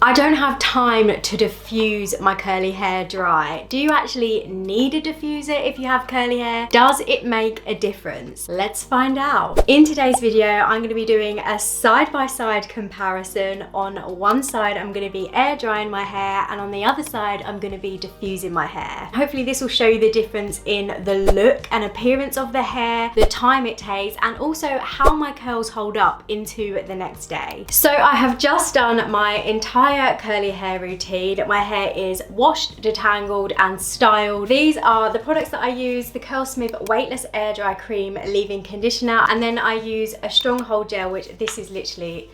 I don't have time to diffuse my curly hair dry. Do you actually need a diffuser if you have curly hair? Does it make a difference? Let's find out. In today's video, I'm going to be doing a side-by-side comparison. On one side, I'm going to be air drying my hair, and on the other side, I'm going to be diffusing my hair. Hopefully this will show you the difference in the look and appearance of the hair, the time it takes, and also how my curls hold up into the next day. So I have just done my entire curly hair routine. My hair is washed, detangled, and styled. These are the products that I use: the Curlsmith Weightless Air Dry Cream Leave-In Conditioner, and then I use a Stronghold Gel, which this is literally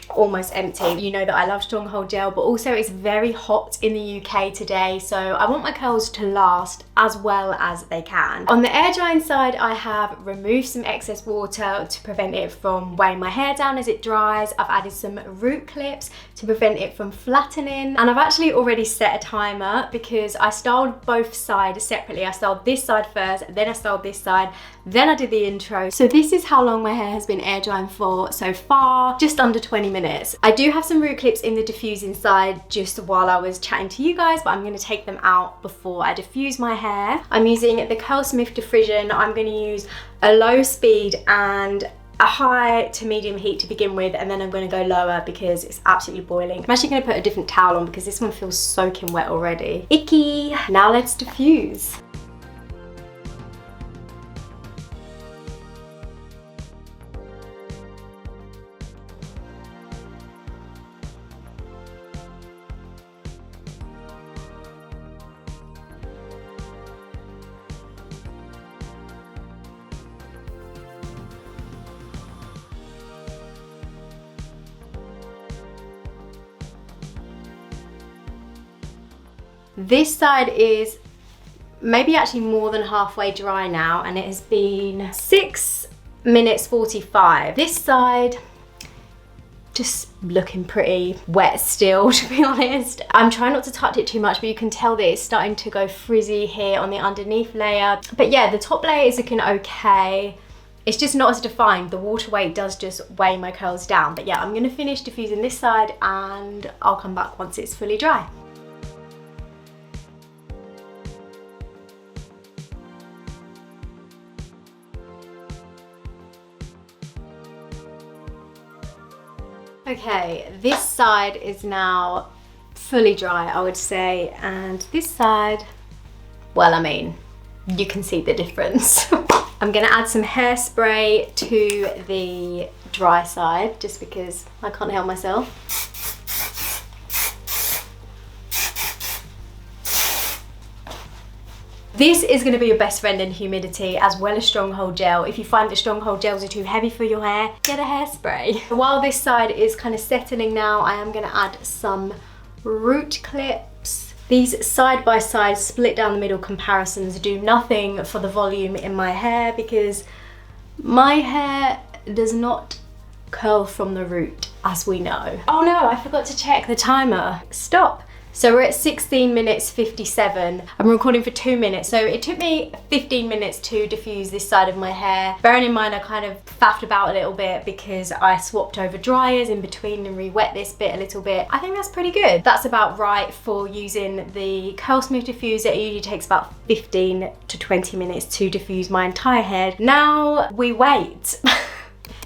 almost empty. You know that I love Stronghold Gel, but also it's very hot in the UK today, so I want my curls to last as well as they can. On the air drying side, I have removed some excess water to prevent it from weighing my hair down as it dries. I've added some root clips to prevent it from flattening, and I've actually already set a timer because I styled both sides separately. I styled this side first, then I styled this side, then I did the intro. So this is how long my hair has been air drying for so far, just under 20 minutes. I do have some root clips in the diffusing side just while I was chatting to you guys, but I'm going to take them out before I diffuse my hair. I'm using the Curlsmith Diffusion. I'm going to use a low speed and a high to medium heat to begin with, and then I'm going to go lower because it's absolutely boiling. I'm actually going to put a different towel on because this one feels soaking wet already. Icky! Now let's diffuse. This side is maybe actually more than halfway dry now, and it has been 6 minutes 45. This side just looking pretty wet still, to be honest. I'm trying not to touch it too much, but you can tell that it's starting to go frizzy here on the underneath layer. But yeah, the top layer is looking okay. It's just not as defined. The water weight does just weigh my curls down. But yeah, I'm gonna finish diffusing this side and I'll come back once it's fully dry. Okay, this side is now fully dry, I would say, and this side, well, I mean, you can see the difference. I'm gonna add some hairspray to the dry side just because I can't help myself. This is going to be your best friend in humidity, as well as Stronghold Gel. If you find that Stronghold Gels are too heavy for your hair, get a hairspray. While this side is kind of settling now, I am going to add some root clips. These side-by-side split down the middle comparisons do nothing for the volume in my hair because my hair does not curl from the root, as we know. Oh no, I forgot to check the timer. Stop. So we're at 16 minutes 57. I'm recording for 2 minutes. So it took me 15 minutes to diffuse this side of my hair. Bearing in mind I kind of faffed about a little bit because I swapped over dryers in between and re-wet this bit a little bit. I think that's pretty good. That's about right for using the Curlsmith diffuser. It usually takes about 15 to 20 minutes to diffuse my entire hair. Now we wait.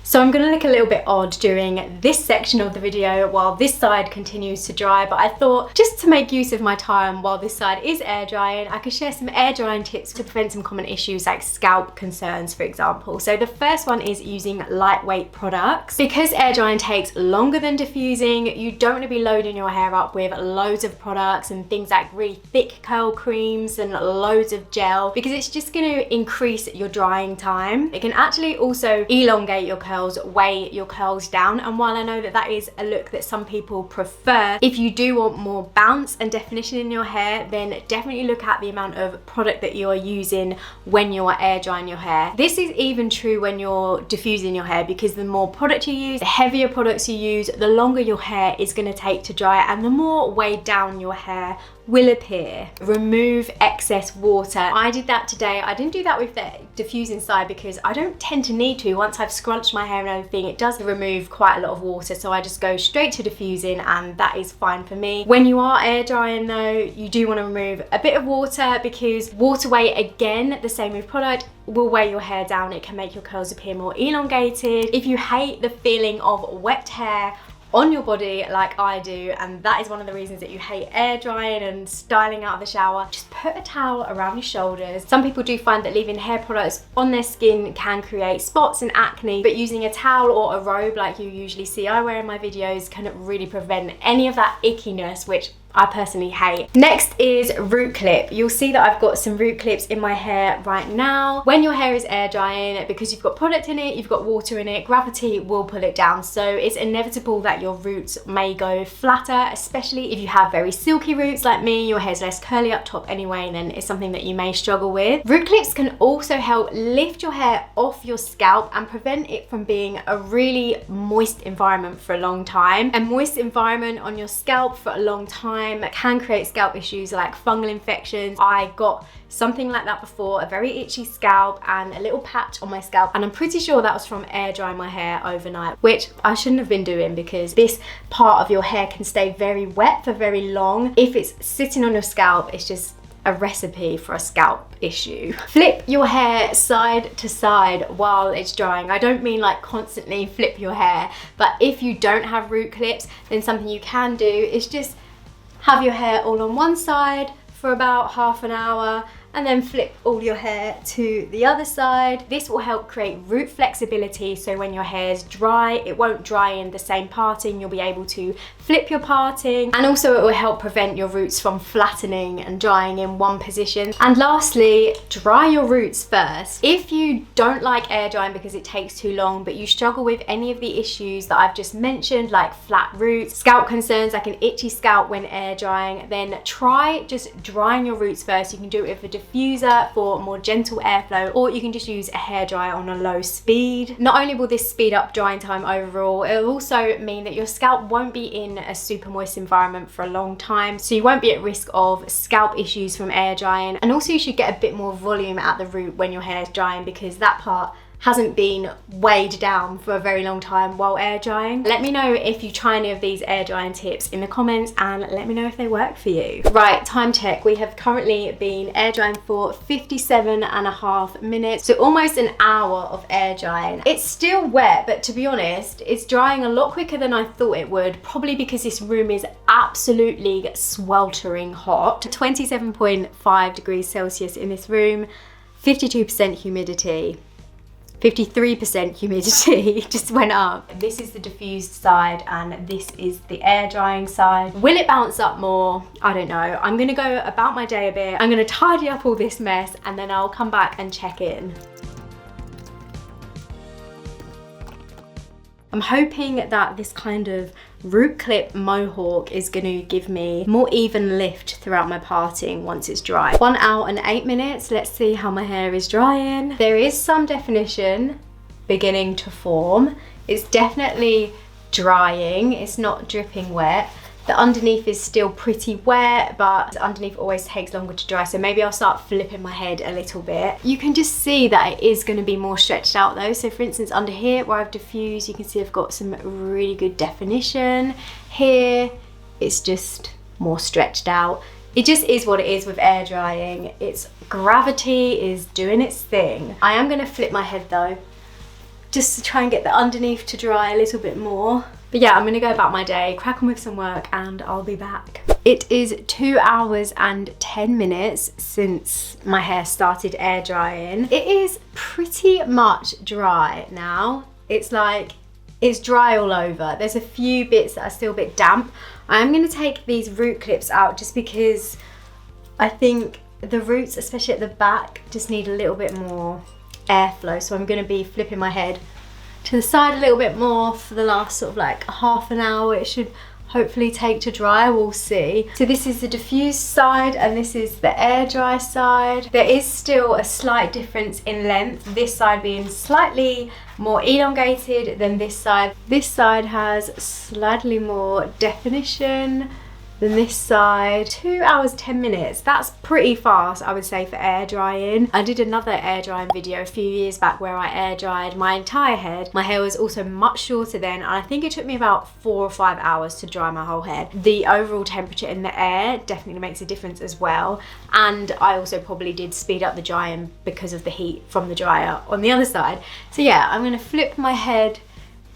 So I'm going to look a little bit odd during this section of the video while this side continues to dry, but I thought just to make use of my time while this side is air drying, I could share some air drying tips to prevent some common issues like scalp concerns, for example. So the first one is using lightweight products. Because air drying takes longer than diffusing, you don't want to be loading your hair up with loads of products and things like really thick curl creams and loads of gel, because it's just going to increase your drying time. It can actually also elongate your curls, weigh your curls down, and while I know that that is a look that some people prefer, if you do want more bounce and definition in your hair, then definitely look at the amount of product that you are using when you're air drying your hair. This is even true when you're diffusing your hair, because the more product you use, the heavier products you use, the longer your hair is going to take to dry, and the more weighed down your hair will appear. Remove excess water. I did that today. I didn't do that with the diffusing side because I don't tend to need to. Once I've scrunched my hair and everything, it does remove quite a lot of water, so I just go straight to diffusing and that is fine for me. When you are air drying though, you do want to remove a bit of water because water weight, again, the same with product, will weigh your hair down. It can make your curls appear more elongated. If you hate the feeling of wet hair on your body like I do, and that is one of the reasons that you hate air drying and styling out of the shower, just put a towel around your shoulders. Some people do find that leaving hair products on their skin can create spots and acne, but using a towel or a robe like you usually see I wear in my videos can really prevent any of that ickiness, which I personally hate. Next is root clip. You'll see that I've got some root clips in my hair right now. When your hair is air drying, because you've got product in it, you've got water in it, gravity will pull it down. So it's inevitable that your roots may go flatter, especially if you have very silky roots like me, your hair's less curly up top anyway, then it's something that you may struggle with. Root clips can also help lift your hair off your scalp and prevent it from being a really moist environment for a long time. A moist environment on your scalp for a long time can create scalp issues like fungal infections. I got something like that before, a very itchy scalp and a little patch on my scalp, and I'm pretty sure that was from air drying my hair overnight, which I shouldn't have been doing because this part of your hair can stay very wet for very long. If it's sitting on your scalp, it's just a recipe for a scalp issue. Flip your hair side to side while it's drying. I don't mean like constantly flip your hair, but if you don't have root clips, then something you can do is just have your hair all on one side for about half an hour and then flip all your hair to the other side. This will help create root flexibility, so when your hair is dry, it won't dry in the same parting. You'll be able to flip your parting, and also it will help prevent your roots from flattening and drying in one position. And lastly, dry your roots first. If you don't like air drying because it takes too long, but you struggle with any of the issues that I've just mentioned, like flat roots, scalp concerns, like an itchy scalp when air drying, then try just drying your roots first. You can do it with a diffuser for more gentle airflow, or you can just use a hairdryer on a low speed. Not only will this speed up drying time overall, it'll also mean that your scalp won't be in a super moist environment for a long time, so you won't be at risk of scalp issues from air drying. And also you should get a bit more volume at the root when your hair is drying, because that part hasn't been weighed down for a very long time while air drying. Let me know if you try any of these air drying tips in the comments, and let me know if they work for you. Right, time check. We have currently been air drying for 57.5 minutes, so almost an hour of air drying. It's still wet, but to be honest, it's drying a lot quicker than I thought it would, probably because this room is absolutely sweltering hot. 27.5 degrees Celsius in this room, 52% humidity. 53% humidity just went up. This is the diffused side and this is the air drying side. Will it bounce up more? I don't know. I'm gonna go about my day a bit. I'm gonna tidy up all this mess and then I'll come back and check in. I'm hoping that this kind of root clip mohawk is going to give me more even lift throughout my parting once it's dry. 1 hour and 8 minutes. Let's see how my hair is drying. There is some definition beginning to form. It's definitely drying. It's not dripping wet. The underneath is still pretty wet, but the underneath always takes longer to dry, so maybe I'll start flipping my head a little bit. You can just see that it is going to be more stretched out though. So for instance, under here where I've diffused, you can see I've got some really good definition. Here it's just more stretched out. It just is what it is with air drying. It's gravity is doing its thing. I am going to flip my head though, just to try and get the underneath to dry a little bit more. But yeah, I'm gonna go about my day, crack on with some work, and I'll be back. It is 2 hours and 10 minutes since my hair started air drying. It is pretty much dry now. It's like, it's dry all over. There's a few bits that are still a bit damp. I'm gonna take these root clips out just because I think the roots, especially at the back, just need a little bit more airflow. So I'm gonna be flipping my head to the side a little bit more for the last sort of like half an hour. It should hopefully take to dry, we'll see. So this is the diffused side and this is the air dry side. There is still a slight difference in length, this side being slightly more elongated than this side. This side has slightly more definition Then this side, 2 hours, 10 minutes. That's pretty fast, I would say, for air drying. I did another air drying video a few years back where I air dried my entire head. My hair was also much shorter then, and I think it took me about 4 or 5 hours to dry my whole head. The overall temperature in the air definitely makes a difference as well. And I also probably did speed up the drying because of the heat from the dryer on the other side. So yeah, I'm gonna flip my head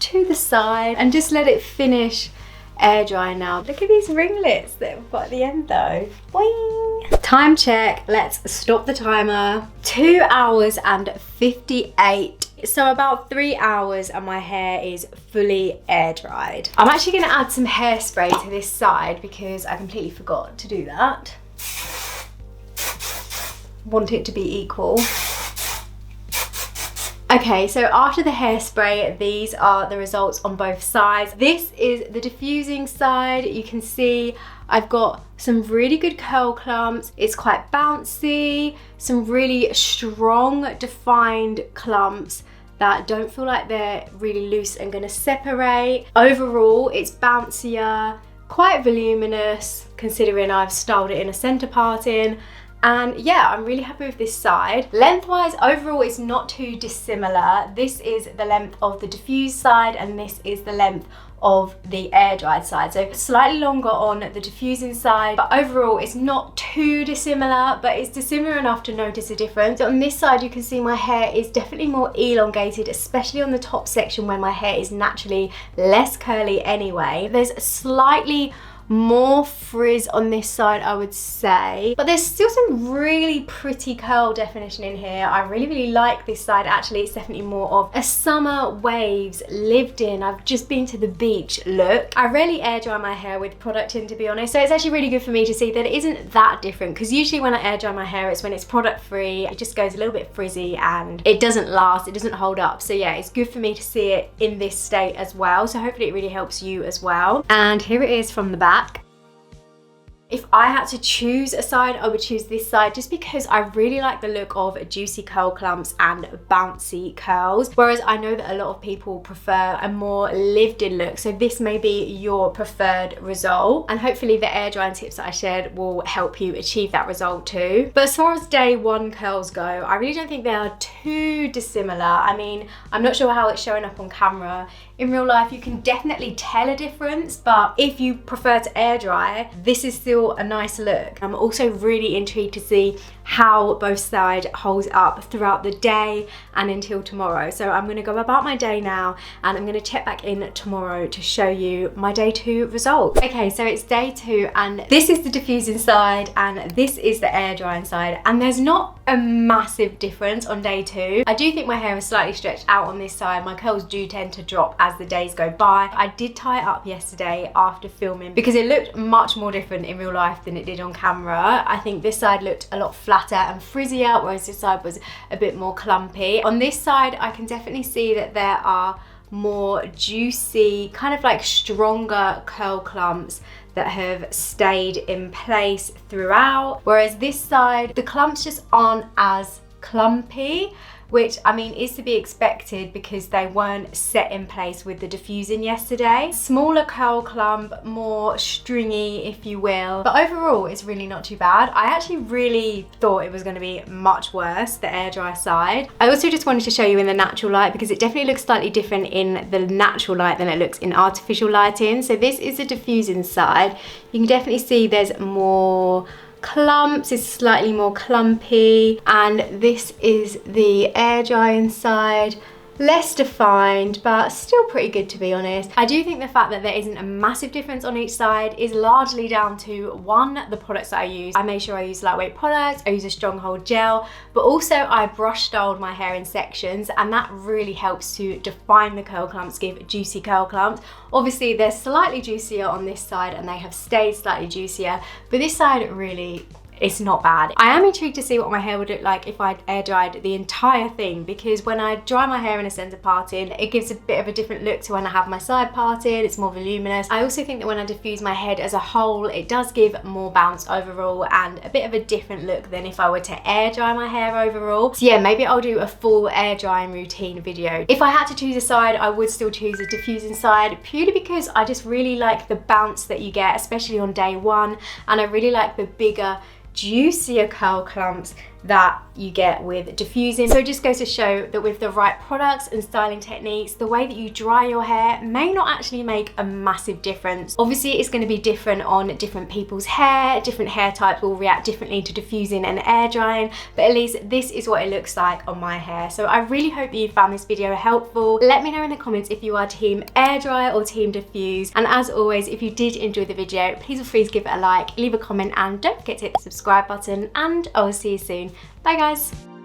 to the side and just let it finish air dry now. Look at these ringlets that we've got at the end though. Boing! Time check, let's stop the timer. 2 hours and 58. So about 3 hours and my hair is fully air dried. I'm actually gonna add some hairspray to this side because I completely forgot to do that. Want it to be equal. Okay, so after the hairspray, these are the results on both sides. This is the diffusing side. You can see I've got some really good curl clumps. It's quite bouncy, some really strong defined clumps that don't feel like they're really loose and gonna separate. Overall, it's bouncier, quite voluminous, considering I've styled it in a center parting. And yeah, I'm really happy with this side. Lengthwise, overall, it's not too dissimilar. This is the length of the diffuse side and this is the length of the air dried side. So slightly longer on the diffusing side, but overall it's not too dissimilar, but it's dissimilar enough to notice a difference. On this side, you can see my hair is definitely more elongated, especially on the top section where my hair is naturally less curly anyway. There's slightly more frizz on this side, I would say, but there's still some really pretty curl definition in here. I really like this side. Actually, it's definitely more of a summer waves lived in, I've just been to the beach look. I rarely air dry my hair with product in, to be honest, so it's actually really good for me to see that it isn't that different, because usually when I air dry my hair, it's when it's product free, it just goes a little bit frizzy and it doesn't last, it doesn't hold up. So yeah, it's good for me to see it in this state as well, so hopefully it really helps you as well. And here it is from the back. If I had to choose a side, I would choose this side just because I really like the look of juicy curl clumps and bouncy curls, whereas I know that a lot of people prefer a more lived in look, so this may be your preferred result, and hopefully the air drying tips that I shared will help you achieve that result too. But as far as day one curls go, I really don't think they are too dissimilar. I mean, I'm not sure how it's showing up on camera. In real life, you can definitely tell a difference, but if you prefer to air dry, this is still a nice look. I'm also really intrigued to see how both sides holds up throughout the day and until tomorrow. So I'm gonna go about my day now and I'm gonna check back in tomorrow to show you my day 2 results. Okay, so it's day 2 and this is the diffusing side and this is the air drying side, and there's not a massive difference on day 2. I do think my hair is slightly stretched out on this side. My curls do tend to drop as the days go by. I did tie it up yesterday after filming because it looked much more different in real life than it did on camera. I think this side looked a lot flatter and frizzier, whereas this side was a bit more clumpy. On this side, I can definitely see that there are more juicy, kind of like stronger curl clumps that have stayed in place throughout, whereas this side, the clumps just aren't as clumpy, which I mean is to be expected because they weren't set in place with the diffusing yesterday. Smaller curl clump, more stringy if you will, but overall it's really not too bad. I actually really thought it was going to be much worse, the air dry side. I also just wanted to show you in the natural light because it definitely looks slightly different in the natural light than it looks in artificial lighting. So this is the diffusing side. You can definitely see there's more clumps, is slightly more clumpy, and this is the air drying side. Less defined, but still pretty good to be honest. I do think the fact that there isn't a massive difference on each side is largely down to one, the products that I use. I made sure I use lightweight products, I use a stronghold gel, but also I brush styled my hair in sections, and that really helps to define the curl clumps, give juicy curl clumps. Obviously they're slightly juicier on this side and they have stayed slightly juicier, but this side really it's not bad. I am intrigued to see what my hair would look like if I'd air dried the entire thing, because when I dry my hair in a centre parting, it gives a bit of a different look to when I have my side parted. It's more voluminous. I also think that when I diffuse my head as a whole, it does give more bounce overall and a bit of a different look than if I were to air dry my hair overall. So yeah, maybe I'll do a full air drying routine video. If I had to choose a side, I would still choose a diffusing side, purely because I just really like the bounce that you get, especially on day one, and I really like the bigger, juicier curl clumps that you get with diffusing. So it just goes to show that with the right products and styling techniques, the way that you dry your hair may not actually make a massive difference. Obviously, it's going to be different on different people's hair. Different hair types will react differently to diffusing and air drying, but at least this is what it looks like on my hair. So I really hope you found this video helpful. Let me know in the comments if you are team air dry or team diffuse. And as always, if you did enjoy the video, please feel free to give it a like, leave a comment, and don't forget to hit the subscribe button, and I will see you soon. Bye guys.